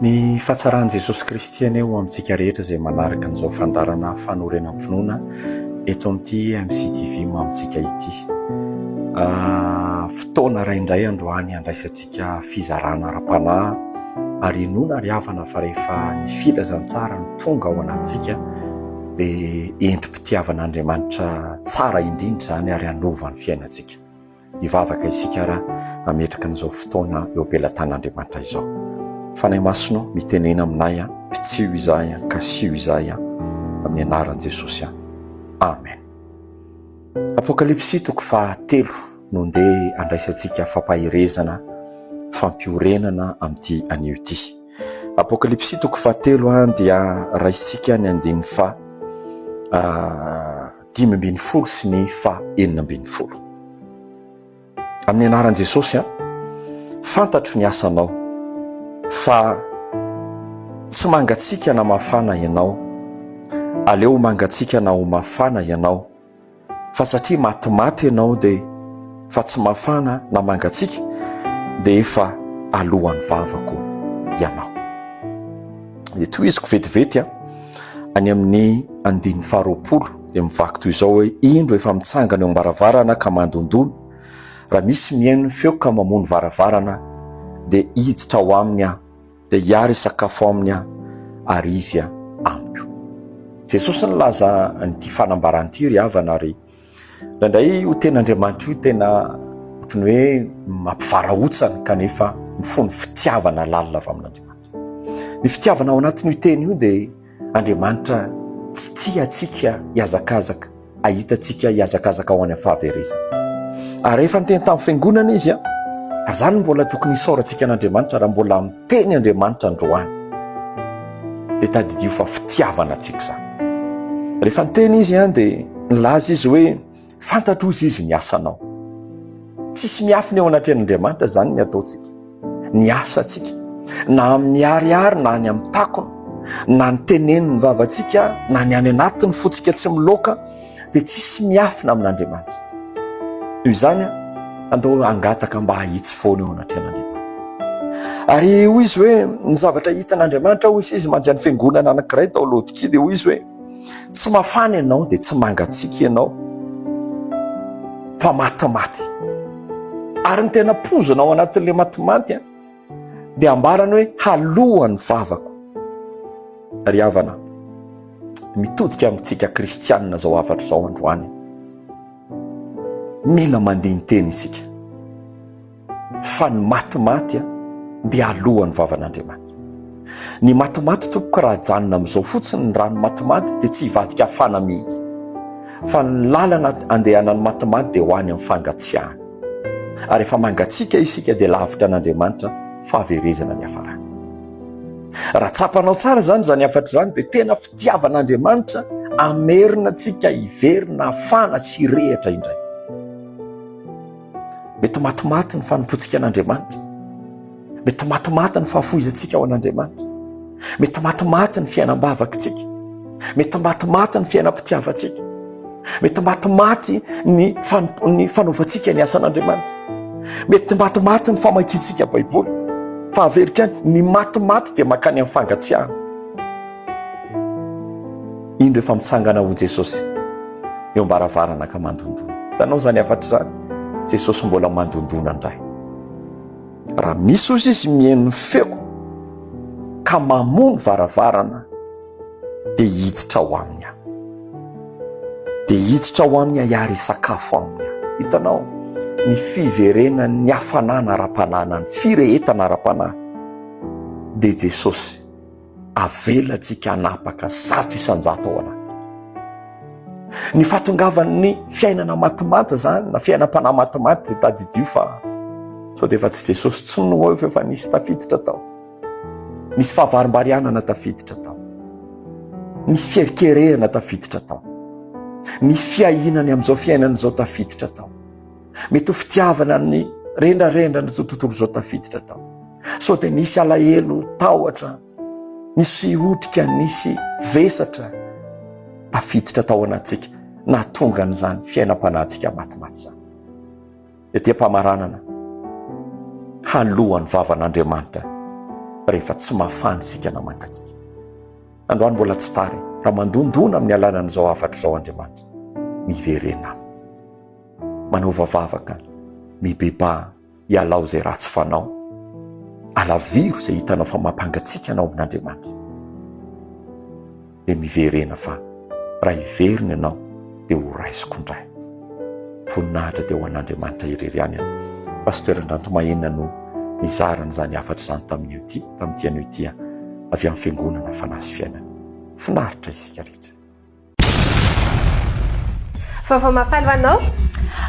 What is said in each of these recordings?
Ny fahatsarany Jesosy Kristy aneo amintsika rehetra izay manaraka an'izao fandarana fanorenam-pinoana eto amin'ity MCTV mo amintsika ity. Fotoana ray indray androany andraisantsika fizarana ara-panahy ary nona ary havana fa rehefa ny filazantsara ny tonga ao anatsika dia endrim-pitiavan'Andriamanitra tsara indrindra zany ary anova ny fiainantsika. Hivavaka isika raha ametraka an'izao fotoana eo am-pelantan'Andriamanitra izao. Fanay masonao mitenena aminay pitsio izahay kasio izahay amin'ny anaran'i Jesosy. Amen. Apokalipsy toko 3 no ndeha andraisantsika fampahirezana fampiorenana amin'ity anio ity. Apokalipsy toko 3 dia raisika ny 5:12 sy ny 4:19. Amin'ny anaran'i Jesosy fantatro ny asanao fa tsy mangatsika na mafana ianao, aleo mangatsika na ho mafana ianao, fa satria matimaty ianao dia fa tsy mafana na mangatsika dia efa alohan'ny vavako ianao. Dia toy izy kovetivety any amin'ny 9:20 dia mivaky toy izao hoe indro efa mitsangana eo am-baravarana ka mandondona, raha misy mihaino ny feo ka mamono varavarana dia hiditra ao aminy dia hiary sakafo aminy ary izy amiko. Jesosy nilaza nyity fanambaran'ity ry havana ary indraindray io ten'Andriamanitra io tena ohatry ny hoe mampivarahontsana kanefa mifono fitiavana lalina avy amin'Andriamanitra. Ny fitiavana ao anatin'io teny io dia Andriamanitra tsy tia atsika hiazakazaka, ahitantsika hiazakazaka ao any amin'ny fahaverezana. Ary rehefa niteny tamin'ny fiangonana izy ary zany mbola tokony hisaorantsika an'Andriamanitra raha mbola miteny Andriamanitra androany dia tadidio fa fitiavana antsika zany. Rehefa niteny izy dia nilaza izy hoe fantatro izy ny asanao. Tsisy miafina eo anatrehan'Andriamanitra zany ny ataontsika, ny asa atsika, na amin'ny ariary na ny amin'ny takona, na ny teneny ny vavantsika na ny any anatiny fotsika tsy miloka, dia tsisy miafina amin'Andriamanitra. Io zany andao angataka mba hahitsy foana eo anatrehan'Andriamanitra. Ary io izy hoe ny zavatra hitan'Andriamanitra ho izy manjany fiangonana anankiray tao Laodikea dia ho izy hoe tsy mafana ianao dia tsy mangatsika ianao fa matimaty. Ary ny tena pozona ao anatin'ilay matimaty dia ambarany hoe halohan'ny vavako. Ary havana mitodika amintsika kristianina zao havatra zao androany, mila mandeha teny isika fa ny matimaty dia alohan'ny vavan'Andriamanitra. Ny matimaty tompoko raha janona amin'izao fotsiny ny rano matimaty dia tsy hivadika hafana mihitsy, fa ny lalana andehanan'ny matimaty dia ho any amin'ny fangatsiahana. Ary efa mangatsika isika dia lavitra an'Andriamanitra fahaverezana ny hafarana. Raha tsapanao tsara zany hafatra zany dia tena fitiavan'Andriamanitra amerina antsika hiverina hafana sy rehatra indray. Mety matimaty ny fanompotsika an'Andriamanitra, mety matimaty ny fahafoizantsika ao an'Andriamanitra, mety matimaty ny fiainam-bavakantsika, mety matimaty ny fiainam-pitiavantsika, mety matimaty ny fanaovantsika ny asan'Andriamanitra, mety matimaty ny famakiantsika baiboly, fa averika ny matimaty dia makany amin'ny fangatsiahana. Indro efa mitsangana ho Jesosy eo am-baravarana ka mandondona. Hitanao zany hafatra zany, Jesosy mbola mandondona indray. Raha misy ozy izy mihaino ny feo ka mamono varavarana dia hiditra ao aminy dia hiditra ao aminy hiary sakafo aminy. Hitanao ny fiverenany ny hafanana ara-panahy, ny firehetana ara-panahy dia Jesosy avelantsika hanapaka 100 isan-jato ao anatsika. Ny fahatongavan'ny fiainana matimaty zany na fiainam-panahy matimaty dia tadidio fa sao dia efa tsy Jesosy tsy no efa nisy tafiditra tao, nisy fahavarim-barianana tafiditra tao, nisy fierikerehana tafiditra tao, nisy fiahinany amin'izao fiainana izao tafiditra tao, mety ho fitiavana ny rendrarendra ny tontolo izao tafiditra tao. Sao dia nisy alahelo tahotra, nisy otrika, nisy vesatra tafiditra tao anatsika nahatonga an'izany fiainam-panahintsika matimaty zany. Etỳ am-pamaranana halohan'ny vavan'Andriamanitra rehefa tsy mafany isika namangatsika. Androany mbola tsy tary raha mandondona amin'ny alalan'izao afatra izao Andriamanitra, miverena manao vavavaka, mibeba hialao izay ratsy fanao, alaviro izay hitanao fa mampangatsika anao amin'Andriamanitra, dia miverena fa raha hiverina ianao dia ho raisiko indray. Voninahitra dia ho an'Andriamanitra irery ihany. Pasteur Andrantomahenina no nizarana izany afatra izany tamin'ity an'ity avy amin'ny fiangonana Fanasy Fiainana. Finaritra isika rehetra. Vaovao mafaly anao?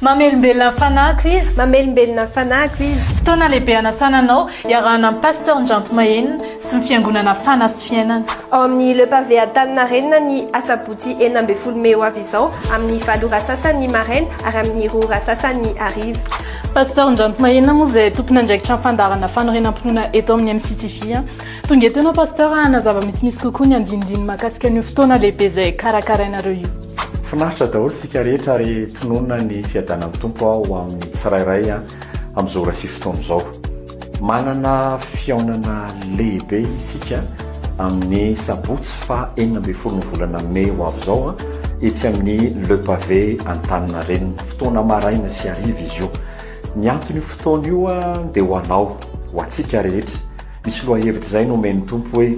Mamelombelona fanahiko izy. Mamelombelona fanahiko izy. Fotoana lehibe anasana anao iarahana amin'ny Pasteur Andrantomahenina sy ny fiangonana Fanasy Fiainana. Ao amin'ny Le Pavé Antaninarenina ny asabotsy 12 May ho avy izao, amin'ny 7 ora sasany maraina ary amin'ny 2 ora sasany hariva. Pasteur Andrantomahenina moa izay tompon'andraikitra fandarana fanorenam-ponina eto amin'ny MCTV. Tonga eto ianao Pasteur anazava misimisy kokoa ny andinindiny mahakasika ny fotoana lehibe izay karakarainareo io. Finaritra daholo tsika rehetra ary tononona ny fiadanan'ny tompo ao amin'ny tsirairay amin'izao ora sy fotoana izao. Manana fiaonana lehibe isika amin'ny sabotsy fa 12 ny volana May ho avy izao etsy amin'ny Le Pavé Antaninarenina, fotoana maraina sy hariva izy io. Ny antony fotoana io dia ho anao, ho antsika rehetra. Misy lohahevitra izay no omen'ny tompo hoe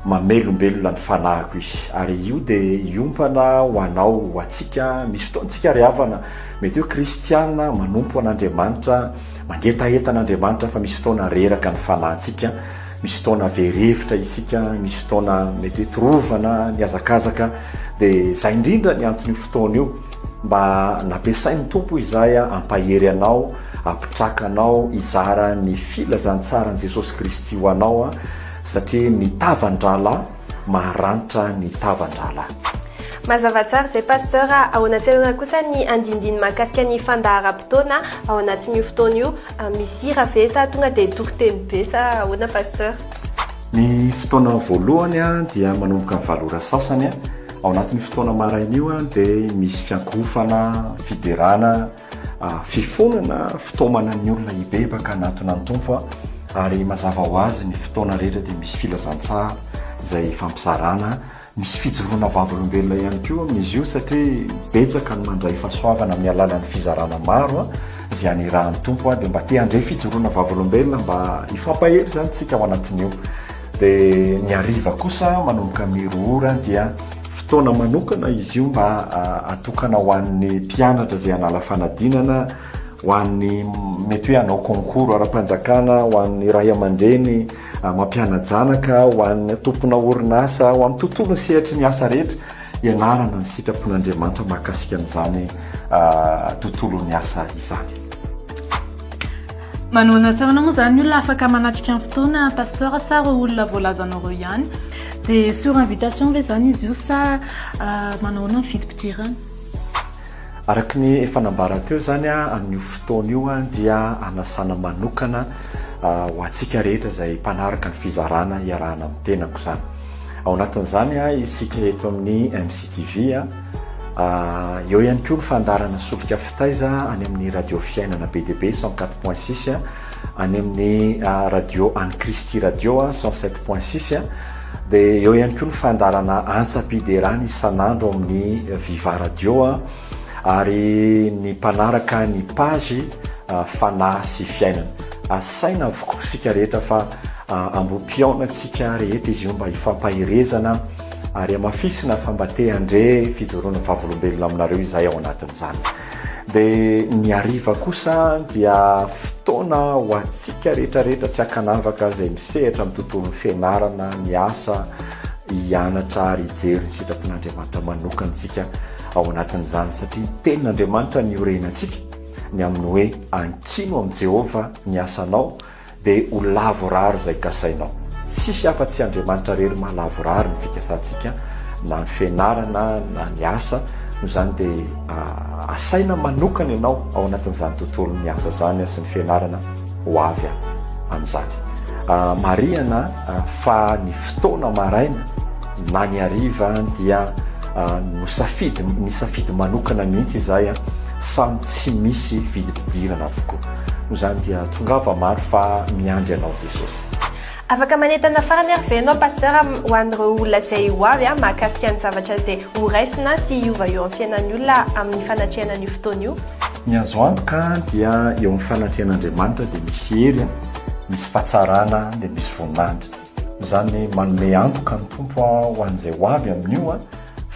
mamelombelona ny fanahiko izy, ary io dia iompana ho anao, ho antsika. Misy fotoantsika ry havana, mety hoe kristiana manompo an'Andriamanitra, mangetaeta an'Andriamanitra, fa misy fotoana reraka ny fanahintsika, misy fotoana verevitra isika, misy fotoana mety hoe torovana ny azakazaka. Dia izay indrindra ny antony fotoana io, mba nampiasain'ny tompo izay ampahery anao, ampitraka anao izara ny filazantsara ny Jesosy Kristy ho anao, satria ny tavan-drala maharanitra ny tavan-drala. Mazava tsara izay Pasteur. Ao anatsarana kosa ny andindiny mahakasika ny fandaharam-potoana ao anatin'io fotoana io, misy hira ve sa tonga dia toriteny be sa ahoana Pasteur? Ny fotoana voalohany dia manomboka ny 7 ora sasany. Ao anatin'ny fotoana maraina io dia misy fiankofana, fiderana, fifonana, fitaomana ny olona hibebaka anatona ny tompo, ary mazava ho azy ny fotoana rehetra dia misy filazantsara izay fampisarana, misy fijoroana vavolombelona ihany koa amin'izy io, satria betsaka ny mandray fahasoavana amin'ny alalan'ny fizarana maro izay anirahan'ny tompo dia mba te handray fijoroana vavolombelona mba hifampahery izany tsika ao anatin'io. Dia ny hariva kosa manomboka amin'ny 2 ora dia fotoana manokana izy io mba atokana ho an'ny mpianatra izay hanala fanadinana, ho an'ny mety hoe hanao concours ara-panjakana, ho an'ny ray aman-dreny mampiana-janaka, ho an'ny tompona orinasa, ho amin'ny tontolo sehatra ny asa rehetra, ianarana ny sitrapon'Andriamanitra mahakasika amin'izany tontolo ny asa izany. Manoana sarana moa izany olona afaka manatrika amin'ny fotoana Pasteur sa ireo olona voalazanareo ihany, dia sur invitation ve izany izy io sa manaona ny fidim-pidirana? Araka ny efa nambara teo izany amin'io fotoana io dia anasana manokana ho antsika rehetra izay mpanaraka ny fizarana iarahana amin'ny tenako izany. Ao anatin'izany isika eto amin'ny MCTV, eo ihany koa ny fandarana solika fitaiza any amin'ny radio Fiainana BDB 104.6, any amin'ny radio An'i Kristy radio 107.6, dia eo ihany koa ny fandarana Antsapiderany isan'andro amin'ny Viva radio, ary ny mpanaraka ny page Fanasy Fiainana. Asaina avokoa sika rehetra fa ambom-piaona tsika rehetra izy io mba hifampaherezana ary amafisina fa mba te andre fijoroana vavolombelona aminareo izay ao anatin'izany. Dia ny hariva kosa dia fotoana ho antsika rehetrarehetra tsy hakanavaka izay misehatra amin'ny tontolon'ny fianarana, ny asa, hianatra ary hijery ny sitrapon'Andriamanitra manokantsika ao anatin'izany, satria tenin'Andriamanitra ny orenantsika ny amin'ny hoe ankino amin'ny Jehova ny asanao dia ho lavorary izay kasainao. Tsisy afa-tsy Andriamanitra rery mahalavorary ny fikasantsika, na ny fianarana na ny asa. No izany dia asaina manokana ianao ao anatin'izany tontolo ny asa izany sy ny fianarana ho avy amin'izany. Mariana fa ny fotoana maraina na ny hariva dia ny safidy manokana mihitsy izay samy tsy misy vidim-pidirana avokoa. No izany dia tongava maro fa miandry anao Jesosy. afaka manentana farany ary ve anao pasteur ho an'ireo olona izay ho avy a mahakasika ny zavatra izay ho raisina sy hiova eo amin'ny fiainan'ny olona amin'ny fanatrehana an'io fotoana io ny azo antoka dia eo amin'ny fanatrehan'andriamanitra dia misy hery misy fahatsarana dia misy voninahitra izany manome antoka ny tompo ho an'izay ho avy amin'io a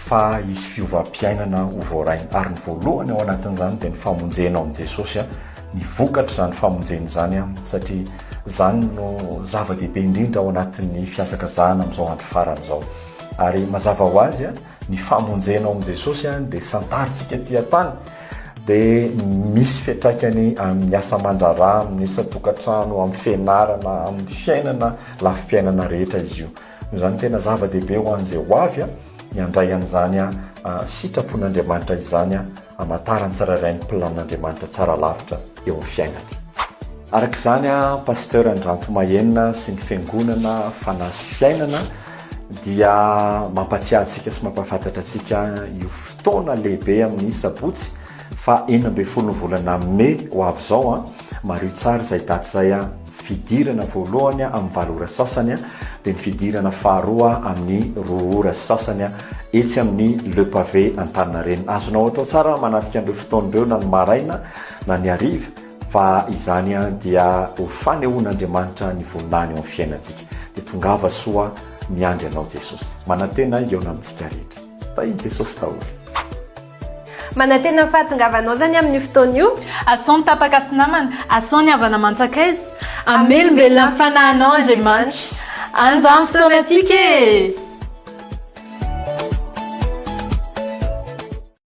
fa isy fiovam-piainana ho voaraina ary ny voalohany ao anatin'izany dia ny famonjena ao amin'i Jesosy a ny vokatra izany famonjena izany a satria zany no zava-dehibe indrindra ao anatin'ny fiasakazahana amin'izao andro farany izao ary mazava ho azy a ny famonjena ao amin'i Jesosy a dia santaritsika ty tany dia misy fiatraikany amin'ny asa aman-draharaha amin'ny isa-tokantrano amin'ny fianarana amin'ny fiainana lafim-piainana rehetra izy io izany tena zava-dehibe ho an'izay ho avy a ny andray an'izany a sitrapon'Andriamanitra izany a amatarany tsararain'ny planin'Andriamanitra tsara lavitra eo amin'ny fiainana araka izany a pasteur Andranto Mahenina sy ny fiangonana fanasy fiainana dia mampatsiahy antsika sy mampafantatra antsika io fotoana lehibe amin'ny sabotsy fa 12 volana May ho avy izao a maro tsara izay daty izay a fidirana voalohany amin'ny 7 ora sasany a dia ny fidirana faharoa amin'ny 2 ora sasany a etsy amin'ny Le Pavé Antaninarenina azonao atao tsara manatrika an'ireo fotoan'ireo na ny maraina na ny hariva fa izany a dia ho fanehoan'Andriamanitra ny voninahiny eo amin'ny fiainantsika dia tongava soa miandry anao Jesosy manantena eona amintsika rehetra fa iny Jesosy daholo manantena fahatongavanao zany amin'ny fotoana io asao ny tapaka sy namana asao ny havana mantsakaizy amelombelona ny fanahinao Andriamanitra anjany fotoana antsika e